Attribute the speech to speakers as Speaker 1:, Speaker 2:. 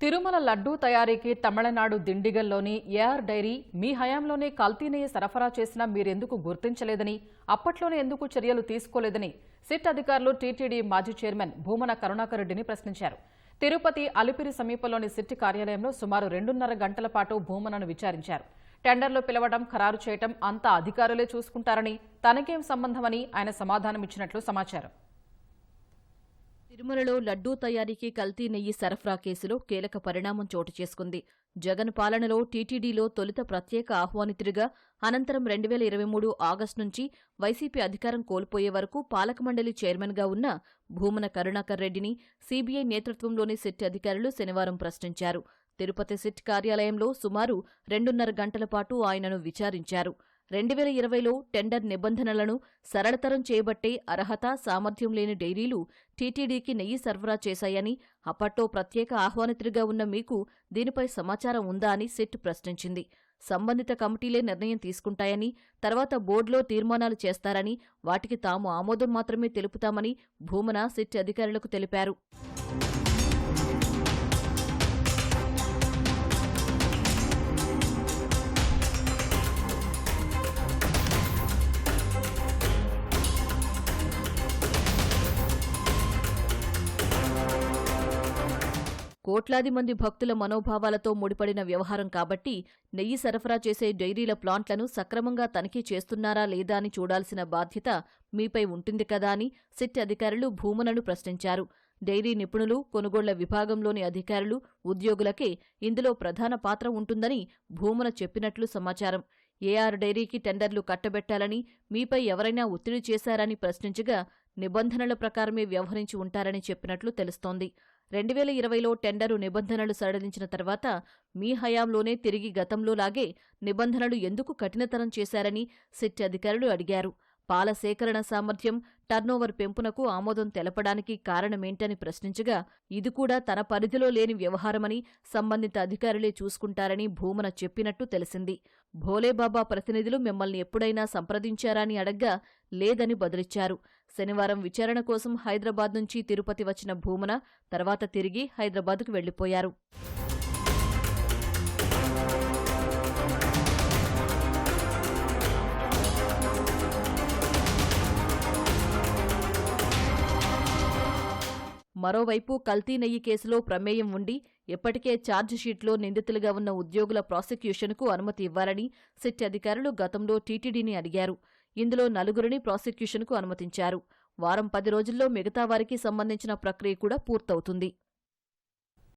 Speaker 1: తిరుమల లడ్డూ తయారీకి Tamil Nadu దిండిగల్లోని AR dairy మీ హయాంలోనే కల్తీ నెయ్యి సరఫరా చేసినా మీరెందుకు గుర్తించలేదని, అప్పట్లోనే ఎందుకు చర్యలు తీసుకోలేదని సిట్ అధికారులు టీటీడీ మాజీ చైర్మన్ భూమన కరుణాకర్ రెడ్డిని ప్రశ్నించారు. తిరుపతి అలిపిరి సమీపంలోని సిట్ కార్యాలయంలో సుమారు 2.5 గంటల పాటు భూమనను విచారించారు. టెండర్లు పిలవడం, ఖరారు చేయడం అంతా అధికారులే చూసుకుంటారని, తనకేం సంబంధమని ఆయన సమాధానమిచ్చినట్లు సమాచారం.
Speaker 2: తిరుమలలో లడ్డూ తయారీకి కల్తీ నెయ్యి సరఫరా కేసులో కీలక పరిణామం చోటు చేసుకుంది. జగన్ పాలనలో టీటీడీలో తొలుత ప్రత్యేక ఆహ్వానితుడిగా, అనంతరం 2023 ఆగస్టు నుంచి వైసీపీ అధికారం కోల్పోయే వరకు పాలకమండలి చైర్మన్గా ఉన్న భూమన కరుణాకర్ రెడ్డిని సీబీఐ నేతృత్వంలోని సిట్ అధికారులు శనివారం ప్రశ్నించారు. తిరుపతి సిట్ కార్యాలయంలో సుమారు 2.5 గంటల పాటు ఆయనను విచారించారు. 2020లో టెండర్ నిబంధనలను సరళతరం చేయబట్టే అర్హత, సామర్థ్యం లేని డైరీలు టీటీడీకి నెయ్యి సరఫరా చేశాయని, అప్పట్లో ప్రత్యేక ఆహ్వానితుడిగా ఉన్న మీకు దీనిపై సమాచారం ఉందా అని సిట్ ప్రశ్నించింది. సంబంధిత కమిటీలే నిర్ణయం తీసుకుంటాయని, తర్వాత బోర్డులో తీర్మానాలు చేస్తారని, వాటికి తాము ఆమోదం మాత్రమే తెలుపుతామని భూమన సిట్ అధికారులకు తెలిపారు. కోట్లాది మంది భక్తుల మనోభావాలతో ముడిపడిన వ్యవహారం కాబట్టి నెయ్యి సరఫరా చేసే డైరీల ప్లాంట్లను సక్రమంగా తనిఖీ చేస్తున్నారా లేదా అని చూడాల్సిన బాధ్యత మీపై ఉంటుంది కదా అని సిట్ అధికారులు భూమనను ప్రశ్నించారు. డైరీ నిపుణులు, కొనుగోళ్ల విభాగంలోని అధికారులు, ఉద్యోగులకే ఇందులో ప్రధాన పాత్ర ఉంటుందని భూమన చెప్పినట్లు సమాచారం. ఏఆర్ డైరీకి టెండర్లు కట్టబెట్టాలని మీపై ఎవరైనా ఒత్తిడి చేశారని ప్రశ్నించగా నిబంధనల ప్రకారమే వ్యవహరించి ఉంటారని చెప్పినట్లు తెలుస్తోంది. 2020లో టెండరు నిబంధనలు సడలించిన తర్వాత మీ హయాంలోనే తిరిగి గతంలోలాగే నిబంధనలు ఎందుకు కఠినతరం చేశారని సిట్ అధికారులు అడిగారు. పాల సేకరణ సామర్థ్యం, టర్నోవర్ పెంపునకు ఆమోదం తెలపడానికి కారణమేంటని ప్రశ్నించగా ఇది కూడా తన పరిధిలో లేని వ్యవహారమని, సంబంధిత అధికారులే చూసుకుంటారని భూమన చెప్పినట్టు తెలిసింది. భోలేబాబా ప్రతినిధులు మిమ్మల్ని ఎప్పుడైనా సంప్రదించారా అని అడగ్గా లేదని బదులిచ్చారు. శనివారం విచారణ కోసం హైదరాబాద్ నుంచి తిరుపతి వచ్చిన భూమన తర్వాత తిరిగి హైదరాబాద్కు వెళ్లిపోయారు. మరోవైపు కల్తీ నెయ్యి కేసులో ప్రమేయం ఉండి ఇప్పటికే ఛార్జిషీట్లో నిందితులుగా ఉన్న ఉద్యోగుల ప్రాసిక్యూషన్కు అనుమతి ఇవ్వాలని సిట్ అధికారులు గతంలో టీటీడీని అడిగారు. ఇందులో 4గురిని ప్రాసిక్యూషన్కు అనుమతించారు. వారం 10 రోజుల్లో మిగతా వారికి సంబంధించిన ప్రక్రియ కూడా పూర్తవుతుంది.